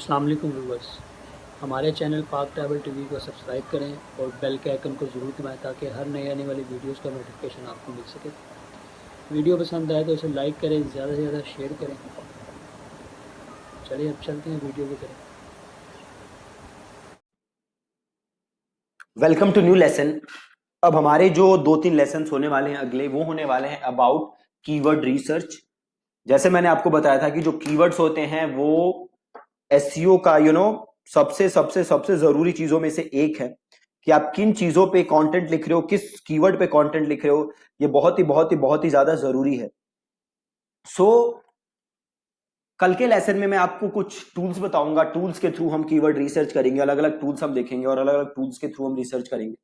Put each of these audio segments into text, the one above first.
अस्सलाम वालेकुम व्यूअर्स। हमारे चैनल पाक ट्रैवल टीवी को सब्सक्राइब करें और बेल के आइकन को ज़रूर दबाएं ताकि हर नई आने वाली वीडियोस का नोटिफिकेशन आपको मिल सके। वीडियो पसंद आए तो इसे लाइक करें, ज़्यादा से ज़्यादा शेयर करें। चलिए अब चलते हैं वीडियो की तरफ। Welcome to new lesson. अब हमारे जो 2-3 लेसन होने वाले हैं अगले, वो होने वाले हैं अबाउट कीवर्ड रिसर्च। जैसे मैंने आपको बताया था कि जो कीवर्ड्स होते हैं वो एसईओ का सबसे सबसे सबसे जरूरी चीजों में से एक है कि आप किन चीजों पे कंटेंट लिख रहे हो, किस कीवर्ड पे कंटेंट लिख रहे हो। ये बहुत ही बहुत ही बहुत ही ज्यादा जरूरी है। सो कल के लेसन में मैं आपको कुछ टूल्स बताऊंगा। टूल्स के थ्रू हम कीवर्ड रिसर्च करेंगे, अलग अलग टूल्स हम देखेंगे और अलग अलग टूल्स के थ्रू हम रिसर्च करेंगे।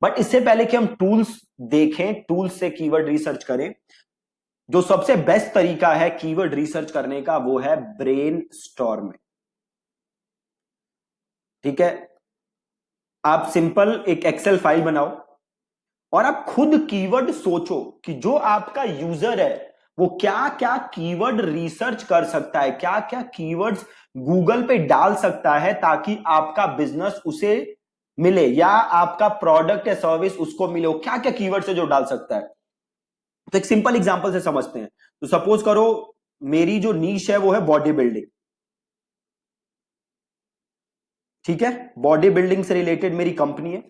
बट इससे पहले कि हम टूल्स देखें, टूल्स से कीवर्ड रिसर्च करें, जो सबसे बेस्ट तरीका है कीवर्ड रिसर्च करने का वो है ब्रेनस्टॉर्मिंग। ठीक है, आप सिंपल एक एक्सेल फाइल बनाओ और आप खुद कीवर्ड सोचो कि जो आपका यूजर है वो क्या क्या कीवर्ड रिसर्च कर सकता है, क्या क्या कीवर्ड्स गूगल पे डाल सकता है ताकि आपका बिजनेस उसे मिले या आपका प्रोडक्ट या सर्विस उसको मिले। वो क्या क्या कीवर्ड्स है जो डाल सकता है। तो एक सिंपल एग्जांपल से समझते हैं। तो सपोज करो मेरी जो नीश है वो है बॉडी बिल्डिंग। ठीक है, बॉडी बिल्डिंग से रिलेटेड मेरी कंपनी है।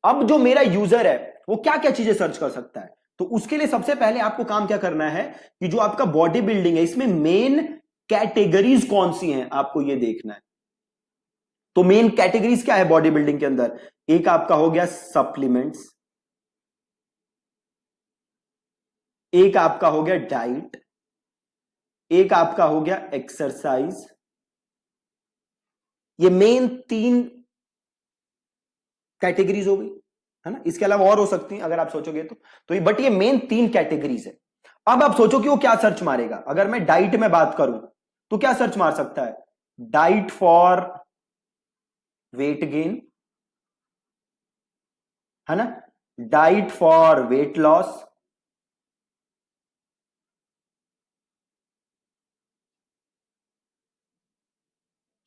अब जो मेरा यूजर है वो क्या क्या चीजें सर्च कर सकता है, तो उसके लिए सबसे पहले आपको काम क्या करना है कि जो आपका बॉडी बिल्डिंग है इसमें मेन कैटेगरीज कौन सी हैं आपको ये देखना है। तो मेन कैटेगरीज क्या है बॉडी बिल्डिंग के अंदर? एक आपका हो गया सप्लीमेंट्स, एक आपका हो गया डाइट, एक आपका हो गया एक्सरसाइज। ये मेन 3 कैटेगरीज हो गई, है ना। इसके अलावा और हो सकती हैं अगर आप सोचोगे तो बट ये मेन 3 कैटेगरीज है। अब आप सोचो कि वो क्या सर्च मारेगा। अगर मैं डाइट में बात करूं तो क्या सर्च मार सकता है? डाइट फॉर वेट गेन, है ना, diet for weight loss,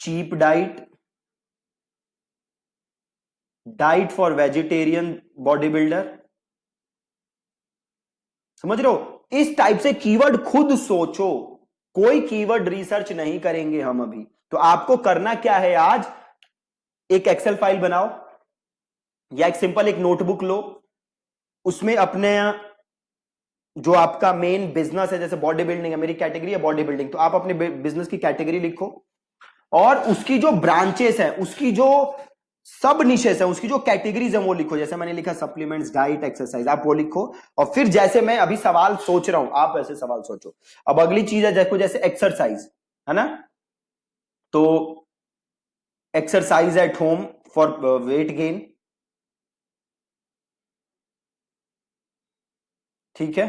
cheap diet, diet for vegetarian body builder. समझ रहे हो? इस टाइप से कीवर्ड खुद सोचो। कोई कीवर्ड रिसर्च नहीं करेंगे हम अभी। तो आपको करना क्या है, आज एक एक्सेल फाइल बनाओ या एक सिंपल एक नोटबुक लो, उसमें अपने जो आपका मेन बिजनेस है, जैसे बॉडी बिल्डिंग है, मेरी कैटेगरी है बॉडी बिल्डिंग, तो आप अपने बिजनेस की कैटेगरी लिखो और उसकी जो ब्रांचेस है, उसकी जो सब निशेस है, उसकी जो कैटेगरीज है वो लिखो। जैसे मैंने लिखा सप्लीमेंट्स, डाइट, एक्सरसाइज, आप वो लिखो। और फिर जैसे मैं अभी सवाल सोच रहा हूं आप वैसे सवाल सोचो। अब अगली चीज है देखो, जैसे एक्सरसाइज, है ना, तो exercise at home for weight gain. ठीक है,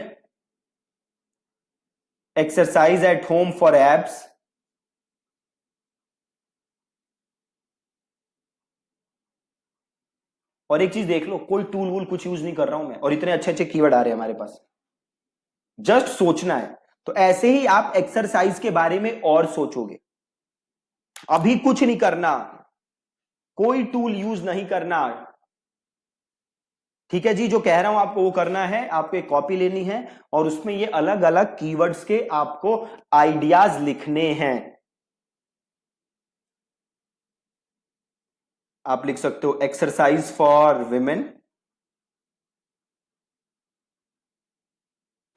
exercise at home for abs. और एक चीज देख लो, कोई टूल वूल कुछ यूज नहीं कर रहा हूं मैं और इतने अच्छे अच्छे कीवर्ड आ रहे हैं हमारे पास। जस्ट सोचना है। तो ऐसे ही आप एक्सरसाइज के बारे में और सोचोगे। अभी कुछ नहीं करना, कोई टूल यूज नहीं करना। ठीक है जी, जो कह रहा हूं आपको वो करना है। आपको एक कॉपी लेनी है और उसमें ये अलग अलग कीवर्ड्स के आपको आइडियाज लिखने हैं। आप लिख सकते हो एक्सरसाइज फॉर विमेन,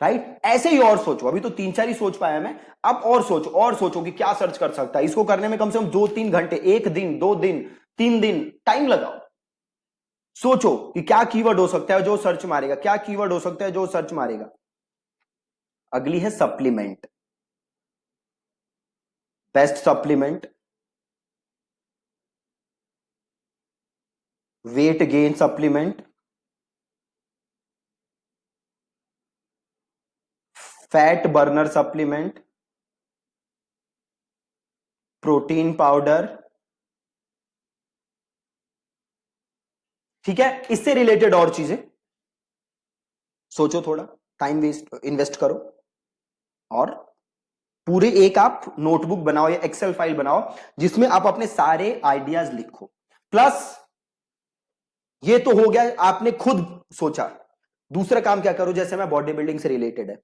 राइट। ऐसे ही और सोचो। अभी तो 3-4 ही सोच पाया मैं, अब और सोचो, और सोचो कि क्या सर्च कर सकता है। इसको करने में कम से कम 2-3 घंटे, 1 दिन, 2 दिन, 3 दिन टाइम लगाओ। सोचो कि क्या कीवर्ड हो सकता है जो सर्च मारेगा, क्या कीवर्ड हो सकता है जो सर्च मारेगा। अगली है supplement, best supplement, weight gain supplement, fat burner supplement, protein powder. ठीक है, इससे रिलेटेड और चीजें सोचो, थोड़ा टाइम वेस्ट इन्वेस्ट करो और पूरे एक आप नोटबुक बनाओ या एक्सेल फाइल बनाओ जिसमें आप अपने सारे आइडियाज लिखो। प्लस ये तो हो गया, आपने खुद सोचा। दूसरा काम क्या करो, जैसे मैं बॉडी बिल्डिंग से रिलेटेड है,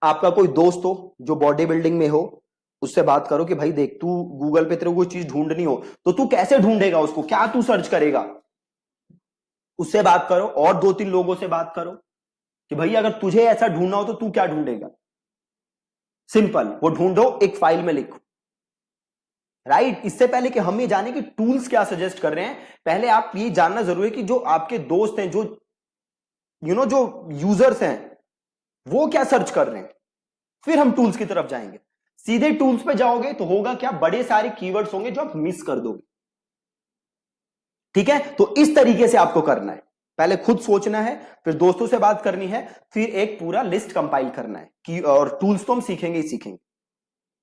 आपका कोई दोस्त हो जो बॉडी बिल्डिंग में हो, उससे बात करो कि भाई देख, तू गूगल पे तेरे को कोई चीज ढूंढनी हो तो तू कैसे ढूंढेगा उसको, क्या तू सर्च करेगा, उससे बात करो। और 2-3 लोगों से बात करो कि भाई अगर तुझे ऐसा ढूंढना हो तो तू क्या ढूंढेगा। सिंपल, वो ढूंढो, एक फाइल में लिखो। राइट, इससे पहले कि हम ये जाने कि टूल्स क्या सजेस्ट कर रहे हैं, पहले आप ये जानना जरूरी है कि जो आपके दोस्त हैं, जो जो यूजर्स हैं, वो क्या सर्च कर रहे हैं, फिर हम टूल्स की तरफ जाएंगे। सीधे टूल्स पे जाओगे तो होगा क्या, बड़े सारे कीवर्ड्स होंगे जो आप मिस कर दोगे। ठीक है, तो इस तरीके से आपको करना है, पहले खुद सोचना है, फिर दोस्तों से बात करनी है, फिर एक पूरा लिस्ट कंपाइल करना है कि, और टूल्स तो हम सीखेंगे ही सीखेंगे।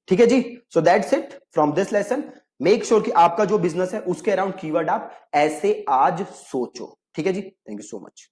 ठीक है जी, so that's it from this lesson. Make sure कि आपका जो बिजनेस है उसके अराउंड कीवर्ड आप ऐसे आज सोचो। ठीक है जी, थैंक यू सो मच।